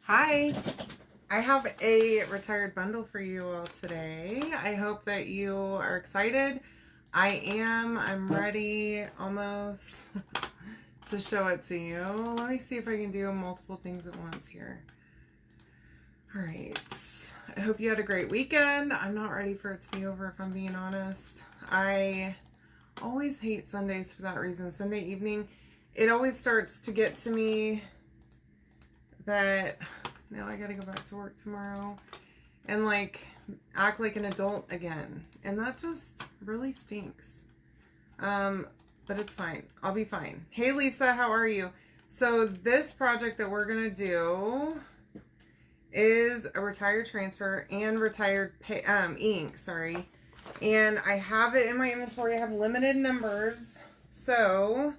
Hi, I have a retired bundle for you all today. I hope that you are excited. I am. I'm ready almost to show it to you. Let me see if I can do multiple things at once here. All right. I hope you had a great weekend. I'm not ready for it to be over, if I'm being honest. I always hate Sundays for that reason. Sunday evening, it always starts to get to me that now I gotta go back to work tomorrow and like act like an adult again, and that just really stinks. But it's fine. I'll be fine. Hey Lisa, how are you? So this project that we're gonna do is a retired transfer and retired ink, sorry. And I have it in my inventory. I have limited numbers, so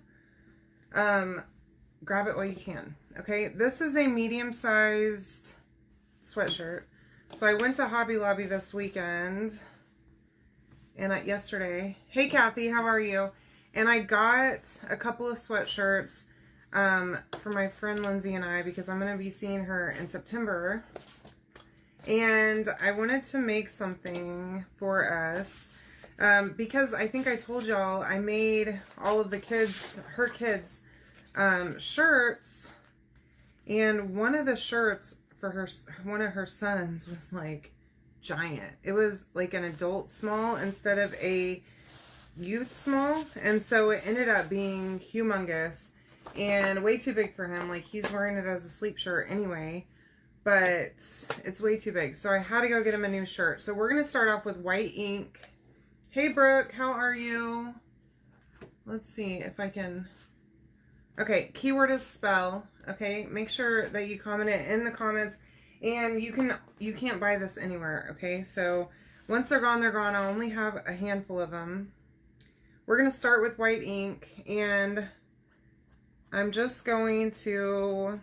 grab it while you can. Okay, this is a medium-sized sweatshirt. So I went to Hobby Lobby this weekend and yesterday. Hey Kathy, how are you? And I got a couple of sweatshirts for my friend Lindsay and I, because I'm going to be seeing her in September. And I wanted to make something for us because I think I told y'all I made all of the kids, her kids, shirts. And one of the shirts for one of her sons was like giant. It was like an adult small instead of a youth small. And so it ended up being humongous and way too big for him. Like, he's wearing it as a sleep shirt anyway, but it's way too big. So I had to go get him a new shirt. So we're going to start off with white ink. Hey Brooke, how are you? Let's see if I can... Okay, keyword is spell. Okay, make sure that you comment it in the comments, and you can't buy this anywhere. Okay, so once they're gone, they're gone. I only have a handful of them. We're gonna start with white ink, and I'm just going to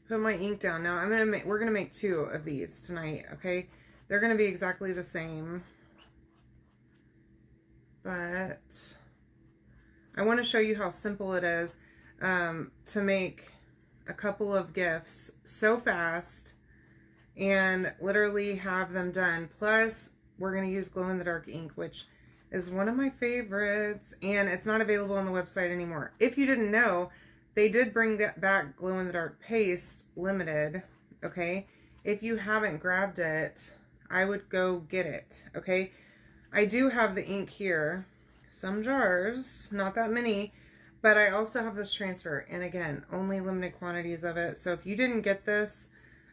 put my ink down. Now we're gonna make 2 of these tonight. Okay, they're gonna be exactly the same, but I want to show you how simple it is to make a couple of gifts so fast and literally have them done. Plus, we're going to use glow-in-the-dark ink, which is one of my favorites, and it's not available on the website anymore. If you didn't know, they did bring that back, glow-in-the-dark paste limited, okay? If you haven't grabbed it, I would go get it, okay? I do have the ink here. Some jars, not that many, but I also have this transfer, and again, only limited quantities of it. So if you didn't get this,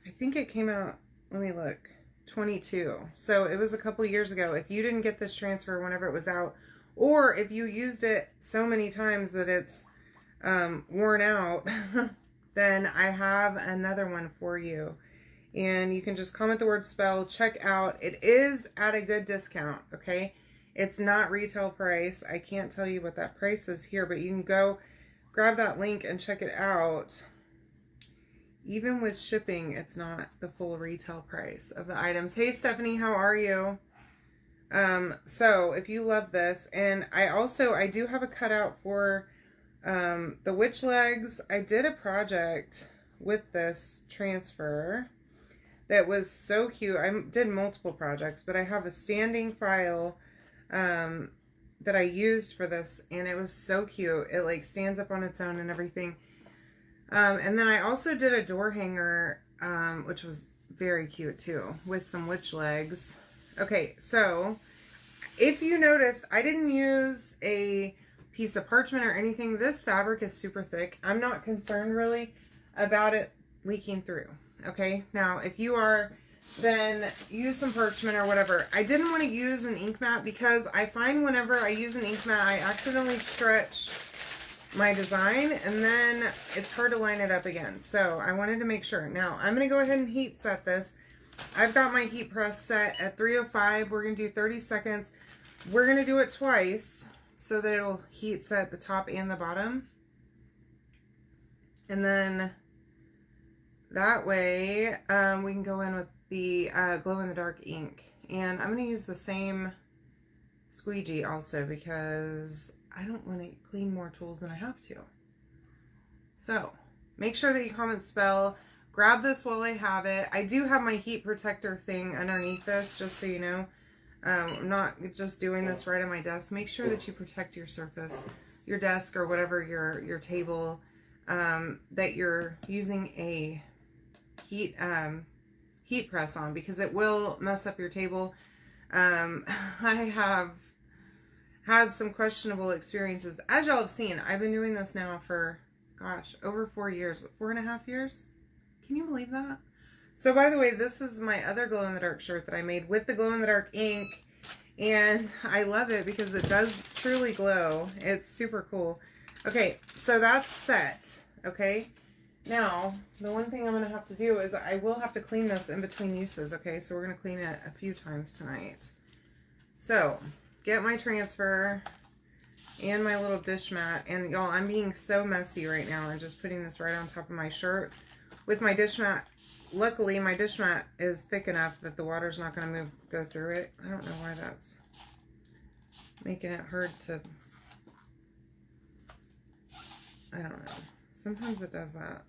I think it came out, let me look, 22. So it was a couple years ago. If you didn't get this transfer whenever it was out, or if you used it so many times that it's worn out, then I have another one for you. And you can just comment the word spell, check out. It is at a good discount, okay? It's not retail price. I can't tell you what that price is here, but you can go grab that link and check it out. Even with shipping, it's not the full retail price of the items. Hey Stephanie, how are you? So if you love this, and I do have a cutout for the witch legs. I did a project with this transfer that was so cute. I did multiple projects, but I have a standing file that I used for this, and it was so cute. It like stands up on its own and everything. And then I also did a door hanger, which was very cute too, with some witch legs. Okay, so if you notice, I didn't use a piece of parchment or anything. This fabric is super thick. I'm not concerned really about it leaking through. Okay, now if you are, then use some parchment or whatever. I didn't want to use an ink mat because I find whenever I use an ink mat, I accidentally stretch my design and then it's hard to line it up again. So I wanted to make sure. Now I'm going to go ahead and heat set this. I've got my heat press set at 305. We're going to do 30 seconds. We're going to do it twice so that it'll heat set the top and the bottom. And then that way we can go in with the glow-in-the-dark ink. And I'm going to use the same squeegee also because I don't want to clean more tools than I have to. So make sure that you comment spell. Grab this while I have it. I do have my heat protector thing underneath this, just so you know. I'm not just doing this right on my desk. Make sure that you protect your surface, your desk or whatever, your table, that you're using a heat press on, because it will mess up your table. I have had some questionable experiences. As y'all have seen, I've been doing this now for, gosh, over 4 years, 4.5 years. Can you believe that? So by the way, this is my other glow-in-the-dark shirt that I made with the glow-in-the-dark ink. And I love it because it does truly glow. It's super cool. Okay, so that's set. Okay. Now, the one thing I'm going to have to do is I will have to clean this in between uses. Okay, so we're going to clean it a few times tonight. So, get my transfer and my little dish mat. And y'all, I'm being so messy right now. I'm just putting this right on top of my shirt with my dish mat. Luckily, my dish mat is thick enough that the water's not going to go through it. I don't know why that's making it hard to... I don't know. Sometimes it does that.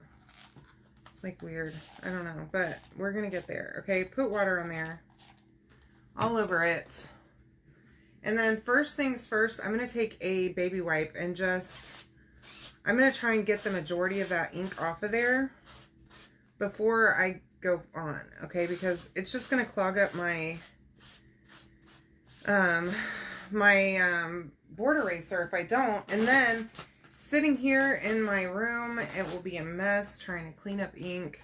It's like weird. I don't know. But we're going to get there. Okay, put water on there. All over it. And then first things first, I'm going to take a baby wipe and just... I'm going to try and get the majority of that ink off of there before I go on, okay? Because it's just going to clog up my board eraser if I don't. And then sitting here in my room, it will be a mess trying to clean up ink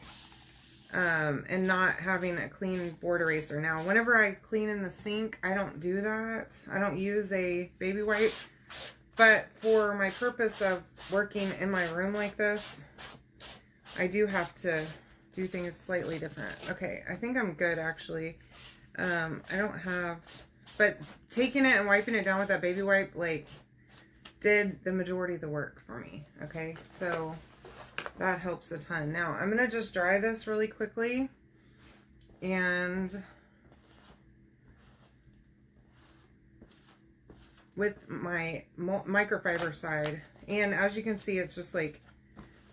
and not having a clean board eraser. Now, whenever I clean in the sink, I don't do that. I don't use a baby wipe. But for my purpose of working in my room like this, I do have to do things slightly different. Okay, I think I'm good actually. I don't have, but taking it and wiping it down with that baby wipe, like, did the majority of the work for me. Okay, so that helps a ton. Now, I'm going to just dry this really quickly. And with my microfiber side. And as you can see, it's just like,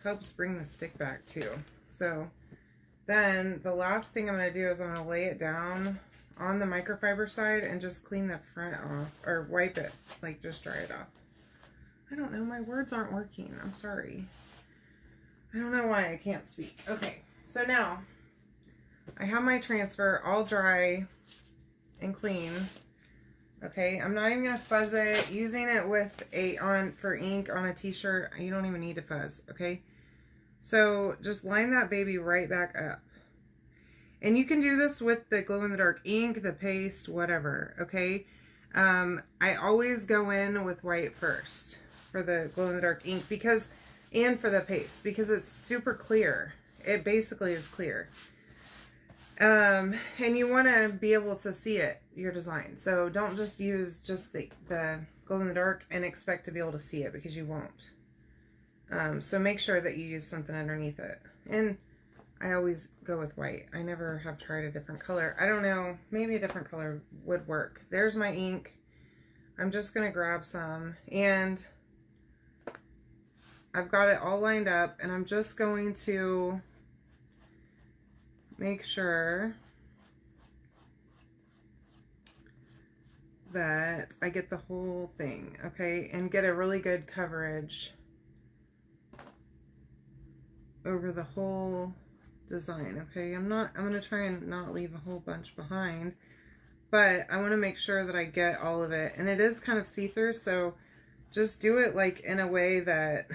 helps bring the stick back too. So then the last thing I'm going to do is I'm going to lay it down on the microfiber side and just clean the front off, or wipe it, like just dry it off. I don't know, my words aren't working. I'm sorry. I don't know why I can't speak. Okay, so now I have my transfer all dry and clean. Okay, I'm not even going to fuzz it. Using it with for ink on a t-shirt, you don't even need to fuzz, okay? So just line that baby right back up. And you can do this with the glow-in-the-dark ink, the paste, whatever, okay? I always go in with white first for the glow-in-the-dark ink and for the paste, because it's super clear. It basically is clear. And you want to be able to see it, your design. So don't just use just the glow-in-the-dark and expect to be able to see it, because you won't. So make sure that you use something underneath it. And I always go with white. I never have tried a different color. I don't know, maybe a different color would work. There's my ink. I'm just going to grab some, and I've got it all lined up, and I'm just going to make sure that I get the whole thing, okay, and get a really good coverage over the whole design, okay? I'm going to try and not leave a whole bunch behind, but I want to make sure that I get all of it. And it is kind of see-through, so just do it like in a way that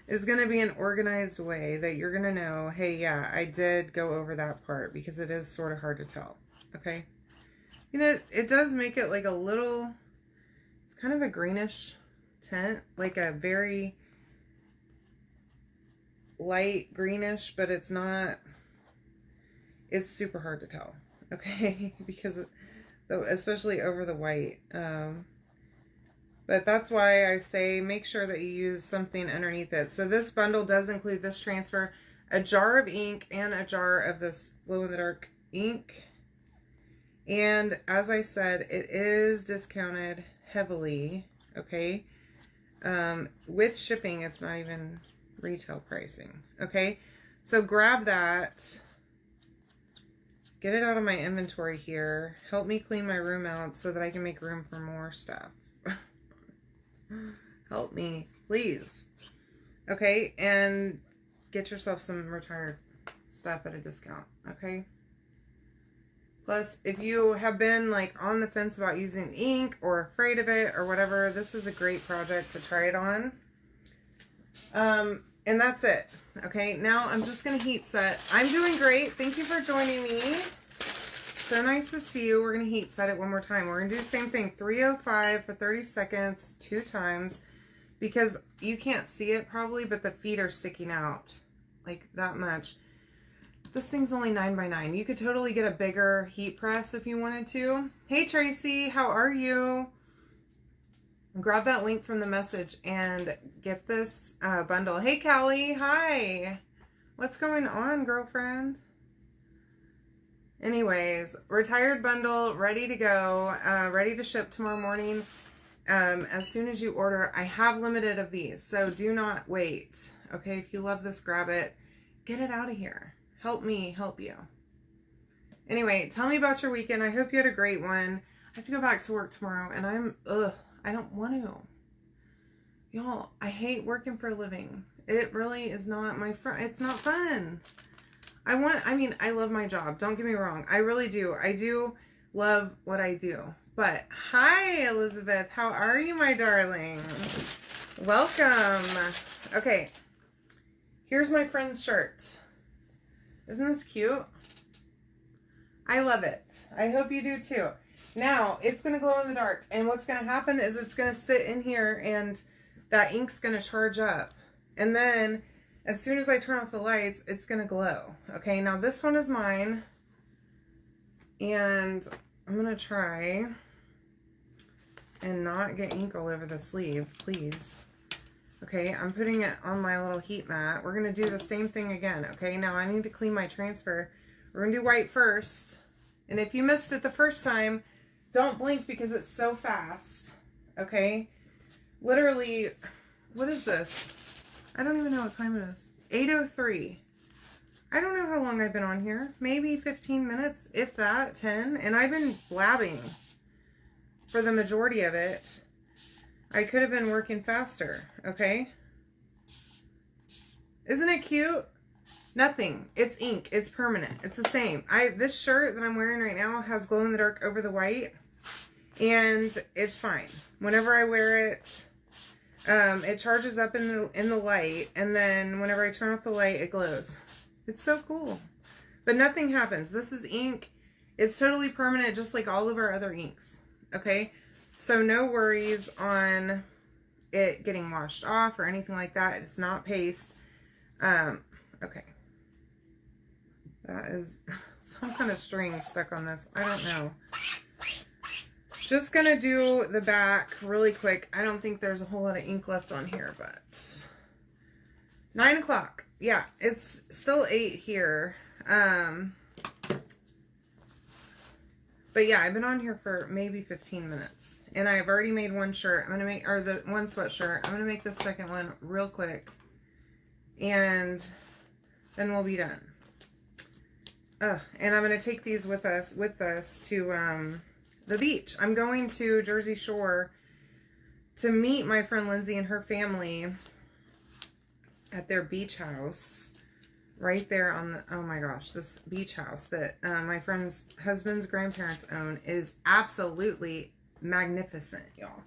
is going to be an organized way that you're going to know, hey, yeah, I did go over that part, because it is sort of hard to tell, okay? You know, it does make it like a little, it's kind of a greenish tint, like a very light greenish, but it's not, it's super hard to tell, okay? Because especially over the white. But that's why I say make sure that you use something underneath it. So this bundle does include this transfer, a jar of ink, and a jar of this glow-in-the-dark ink. And as I said, it is discounted heavily, okay? With shipping, it's not even retail pricing. Okay, so grab that. Get it out of my inventory here. Help me clean my room out so that I can make room for more stuff. Help me, please. Okay, and get yourself some retired stuff at a discount, okay? Plus, if you have been like on the fence about using ink or afraid of it or whatever, this is a great project to try it on. And that's it. Okay, now I'm just going to heat set. I'm doing great. Thank you for joining me. So nice to see you. We're going to heat set it one more time. We're going to do the same thing. 305 for 30 seconds, 2 times. Because you can't see it probably, but the feet are sticking out like that much. This thing's only 9 by 9. You could totally get a bigger heat press if you wanted to. Hey Tracy, how are you? Grab that link from the message and get this bundle. Hey Callie, hi. What's going on, girlfriend? Anyways, retired bundle, ready to go, ready to ship tomorrow morning. As soon as you order. I have limited of these, so do not wait. Okay, if you love this, grab it. Get it out of here. Help me help you. Anyway, tell me about your weekend. I hope you had a great one. I have to go back to work tomorrow, and I don't want to. Y'all, I hate working for a living. It really is not my fun. It's not fun. I mean, I love my job. Don't get me wrong. I really do. I do love what I do. But hi, Elizabeth. How are you, my darling? Welcome. Okay. Here's my friend's shirt. Isn't this cute? I love it. I hope you do too. Now, it's going to glow in the dark. And what's going to happen is it's going to sit in here and that ink's going to charge up. And then, as soon as I turn off the lights, it's going to glow. Okay, now this one is mine. And I'm going to try and not get ink all over the sleeve, please. Okay, I'm putting it on my little heat mat. We're going to do the same thing again, okay? Now I need to clean my transfer. We're going to do white first. And if you missed it the first time, don't blink because it's so fast, okay? Literally, what is this? I don't even know what time it is. 8:03. I don't know how long I've been on here. Maybe 15 minutes, if that, 10. And I've been blabbing for the majority of it. I could have been working faster, okay? Isn't it cute? Nothing. It's ink. It's permanent. It's the same. This shirt that I'm wearing right now has glow in the dark over the white. And it's fine. Whenever I wear it, it charges up in the light. And then whenever I turn off the light, it glows. It's so cool. But nothing happens. This is ink. It's totally permanent, just like all of our other inks. Okay? So no worries on it getting washed off or anything like that. It's not paste. Okay. That is some kind of string stuck on this. I don't know. Just gonna do the back really quick. I don't think there's a whole lot of ink left on here, but 9 o'clock. Yeah, it's still 8 here. But yeah, I've been on here for maybe 15 minutes. And I've already made one shirt. I'm going to make, or the one sweatshirt. I'm going to make the second one real quick. And then we'll be done. And I'm going to take these with us to the beach. I'm going to Jersey Shore to meet my friend Lindsay and her family at their beach house. Right there on the, oh my gosh, this beach house that my friend's husband's grandparents own is absolutely magnificent, y'all.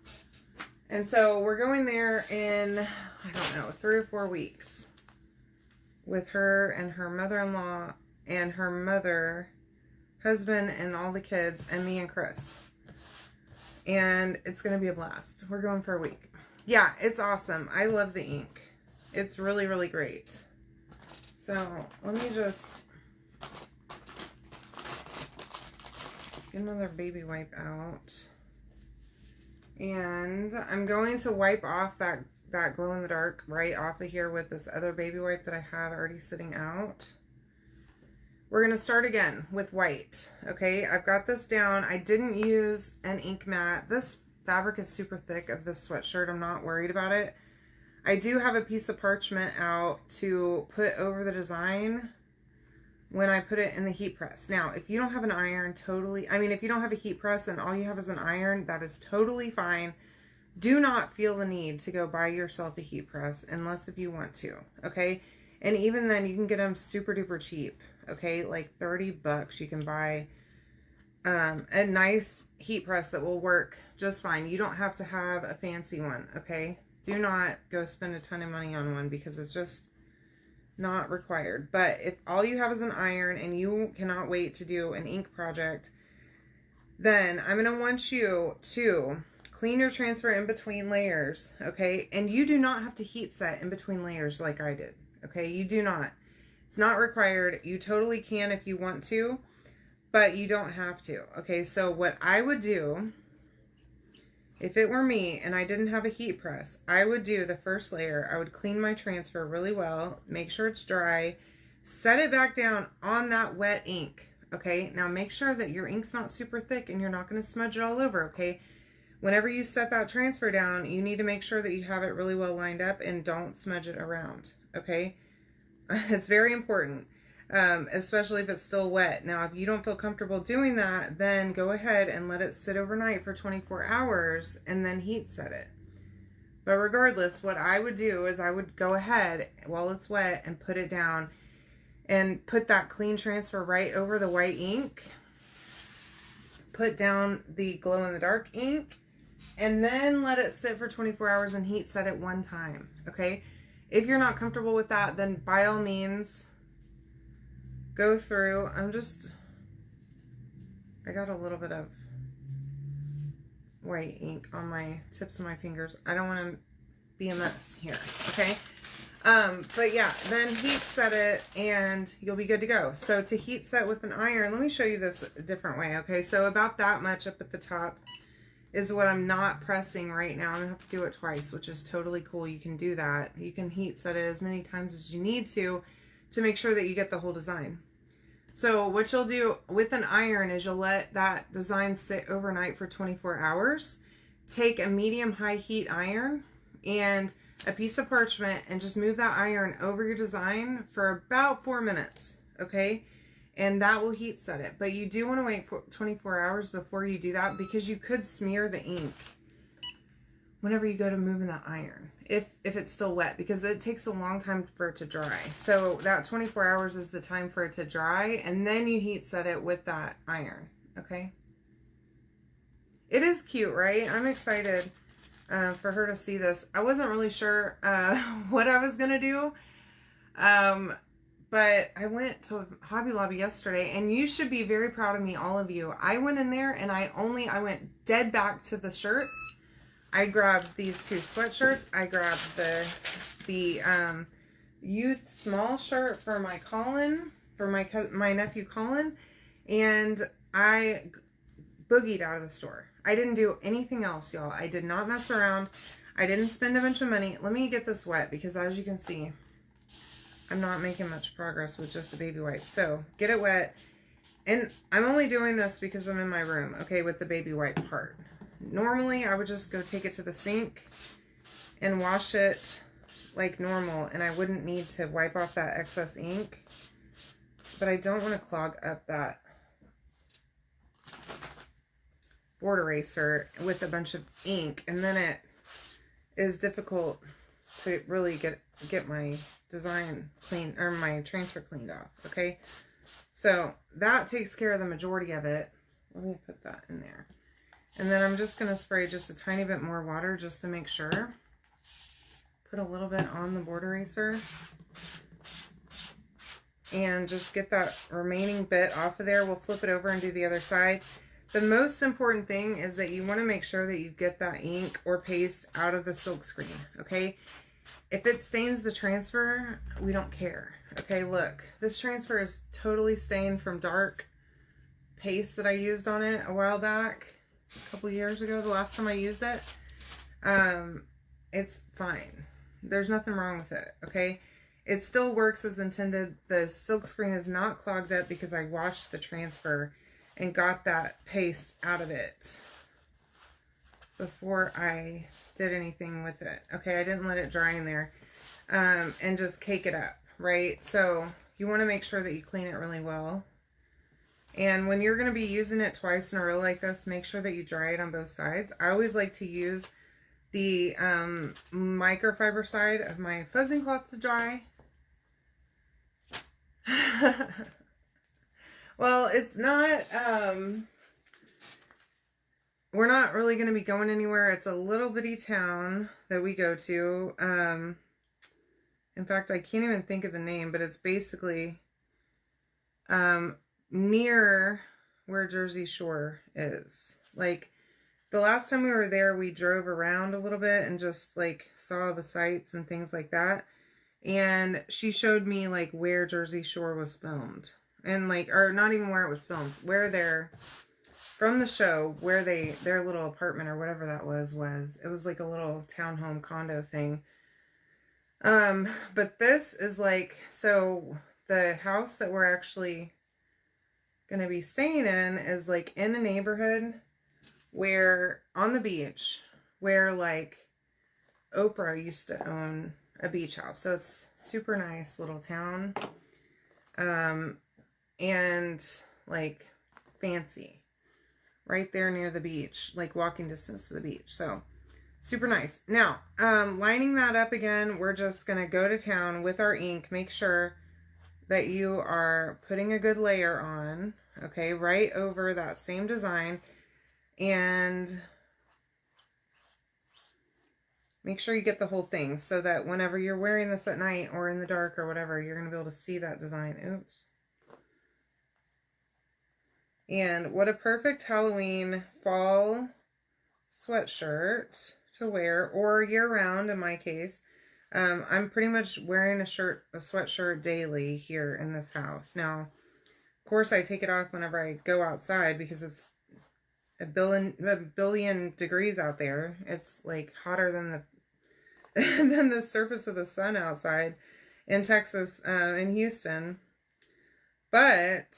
And so we're going there in, I don't know, 3 or 4 weeks with her and her mother-in-law and her mother, husband, and all the kids, and me and Chris. And it's going to be a blast. We're going for a week. Yeah, it's awesome. I love the ink. It's really, really great. So, let me just get another baby wipe out. And I'm going to wipe off that glow in the dark right off of here with this other baby wipe that I had already sitting out. We're going to start again with white. Okay, I've got this down. I didn't use an ink mat. This fabric is super thick of this sweatshirt. I'm not worried about it. I do have a piece of parchment out to put over the design when I put it in the heat press. Now, if you don't have an iron, if you don't have a heat press and all you have is an iron, that is totally fine. Do not feel the need to go buy yourself a heat press unless if you want to, okay? And even then, you can get them super duper cheap, okay? Like 30 bucks, you can buy a nice heat press that will work just fine. You don't have to have a fancy one, okay? Do not go spend a ton of money on one because it's just not required. But if all you have is an iron and you cannot wait to do an ink project, then I'm going to want you to clean your transfer in between layers, okay? And you do not have to heat set in between layers like I did, okay? You do not. It's not required. You totally can if you want to, but you don't have to, okay? So what I would do, if it were me and I didn't have a heat press, I would do the first layer. I would clean my transfer really well, make sure it's dry, set it back down on that wet ink, okay? Now make sure that your ink's not super thick and you're not going to smudge it all over, okay? Whenever you set that transfer down, you need to make sure that you have it really well lined up and don't smudge it around, okay? It's very important, especially if it's still wet. Now, if you don't feel comfortable doing that, then go ahead and let it sit overnight for 24 hours and then heat set it. But regardless, what I would do is I would go ahead while it's wet and put it down and put that clean transfer right over the white ink. Put down the glow-in-the-dark ink. And then let it sit for 24 hours and heat set it one time, okay? If you're not comfortable with that, then by all means, go through. I got a little bit of white ink on my tips of my fingers. I don't want to be a mess here, okay? But yeah, then heat set it and you'll be good to go. So to heat set with an iron, let me show you this a different way, okay? So about that much up at the top is what I'm not pressing right now. I'm gonna have to do it twice, which is totally cool. You can do that. You can heat set it as many times as you need to make sure that you get the whole design. So what you'll do with an iron is you'll let that design sit overnight for 24 hours. Take a medium-high heat iron and a piece of parchment and just move that iron over your design for about 4 minutes, okay? And that will heat set it. But you do want to wait for 24 hours before you do that because you could smear the ink whenever you go to move in that iron, if it's still wet, because it takes a long time for it to dry. So that 24 hours is the time for it to dry, and then you heat set it with that iron, okay? It is cute, right? I'm excited for her to see this. I wasn't really sure what I was gonna do. But I went to Hobby Lobby yesterday, and you should be very proud of me, all of you. I went in there and I went dead back to the shirts. I grabbed these 2 sweatshirts. I grabbed the youth small shirt for my Colin, for my nephew Colin, and I boogied out of the store. I didn't do anything else, y'all. I did not mess around. I didn't spend a bunch of money. Let me get this wet because as you can see, I'm not making much progress with just a baby wipe. So get it wet. And I'm only doing this because I'm in my room, okay, with the baby wipe part. Normally, I would just go take it to the sink and wash it like normal, and I wouldn't need to wipe off that excess ink. But I don't want to clog up that board eraser with a bunch of ink, and then it is difficult to really get my design clean, or my transfer cleaned off, okay? So that takes care of the majority of it. Let me put that in there. And then I'm just gonna spray just a tiny bit more water just to make sure. Put a little bit on the board eraser. And just get that remaining bit off of there. We'll flip it over and do the other side. The most important thing is that you want to make sure that you get that ink or paste out of the silk screen, okay? If it stains the transfer, we don't care. Okay, look, this transfer is totally stained from dark paste that I used on it a while back, a couple years ago, the last time I used it. It's fine. There's nothing wrong with it, okay? It still works as intended. The silk screen is not clogged up because I washed the transfer and got that paste out of it before I did anything with it. Okay, I didn't let it dry in there. And just cake it up, right? So you want to make sure that you clean it really well. And when you're going to be using it twice in a row like this, make sure that you dry it on both sides. I always like to use the microfiber side of my fuzzing cloth to dry. Well, it's not, we're not really going to be going anywhere. It's a little bitty town that we go to. In fact, I can't even think of the name, but it's basically near where Jersey Shore is. Like, the last time we were there, we drove around a little bit and just, like, saw the sights and things like that. And she showed me, like, where Jersey Shore was filmed. And, like, or not even where it was filmed. Where they're, from the show, where their little apartment or whatever that was. It was, like, a little townhome condo thing. But this is, like, so the house that we're actually going to be staying in is, like, in a neighborhood where, on the beach, where, like, Oprah used to own a beach house. So it's super nice little town. And, like, fancy. Right there near the beach. Like, walking distance to the beach. So, super nice. Now, lining that up again, we're just going to go to town with our ink. Make sure that you are putting a good layer on. Okay, right over that same design. And make sure you get the whole thing so that whenever you're wearing this at night or in the dark or whatever, you're going to be able to see that design. Oops. And what a perfect Halloween fall sweatshirt to wear, or year-round in my case. I'm pretty much wearing a sweatshirt daily here in this house. Now, of course, I take it off whenever I go outside because it's a billion degrees out there. It's like hotter than the surface of the sun outside in Texas, in Houston. But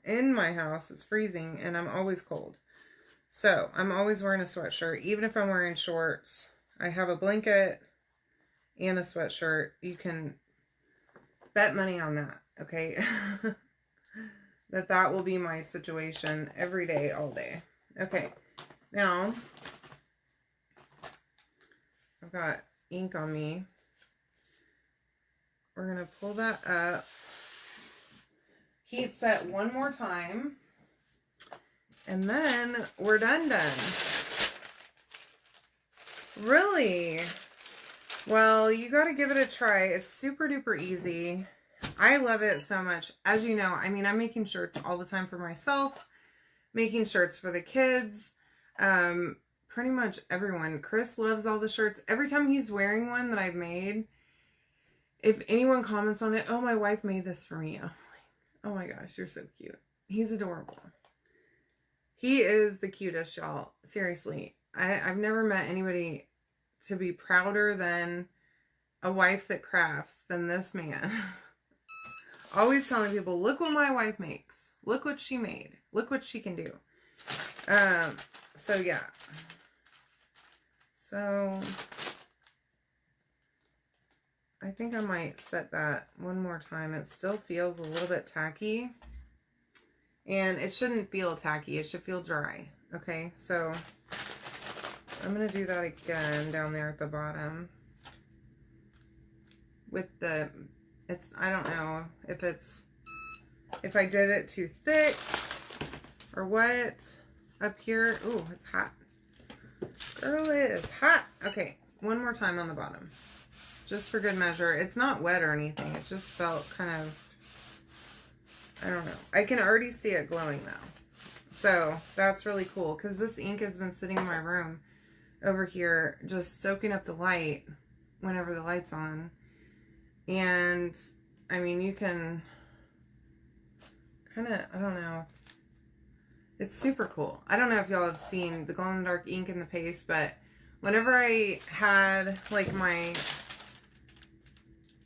in my house, it's freezing and I'm always cold. So I'm always wearing a sweatshirt, even if I'm wearing shorts. I have a blanket and a sweatshirt. You can bet money on that, okay? that will be my situation every day, all day. Okay, now I've got ink on me. We're going to pull that up. Heat set one more time. And then we're done. Really? Well, you got to give it a try. It's super duper easy. I love it so much. As you know, I mean, I'm making shirts all the time for myself, making shirts for the kids, pretty much everyone. Chris loves all the shirts. Every time he's wearing one that I've made, if anyone comments on it, oh, my wife made this for me. I'm like, oh my gosh, you're so cute. He's adorable. He is the cutest, y'all. Seriously. I've never met anybody to be prouder than a wife that crafts than this man. Always telling people, look what my wife makes. Look what she made. Look what she can do. So yeah. So I think I might set that one more time. It still feels a little bit tacky. And it shouldn't feel tacky. It should feel dry. Okay, so I'm going to do that again down there at the bottom. With the, I don't know if I did it too thick or what. Up here, ooh, it's hot. Girl, it is hot. Okay, one more time on the bottom. Just for good measure. It's not wet or anything. It just felt kind of, I don't know. I can already see it glowing though. So that's really cool because this ink has been sitting in my room over here just soaking up the light whenever the light's on. And I mean, you can kind of, I don't know. It's super cool. I don't know if y'all have seen the glow-in-the-dark ink in the paste, but whenever I had like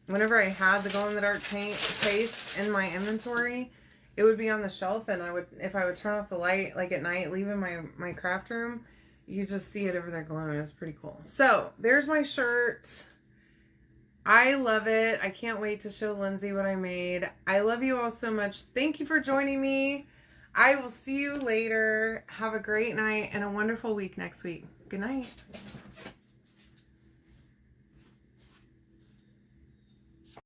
whenever I had the glow-in-the-dark paste in my inventory, it would be on the shelf, and if I would turn off the light like at night, leaving my craft room, you just see it over there glowing. It's pretty cool. So there's my shirt. I love it. I can't wait to show Lindsay what I made. I love you all so much. Thank you for joining me. I will see you later. Have a great night and a wonderful week next week. Good night.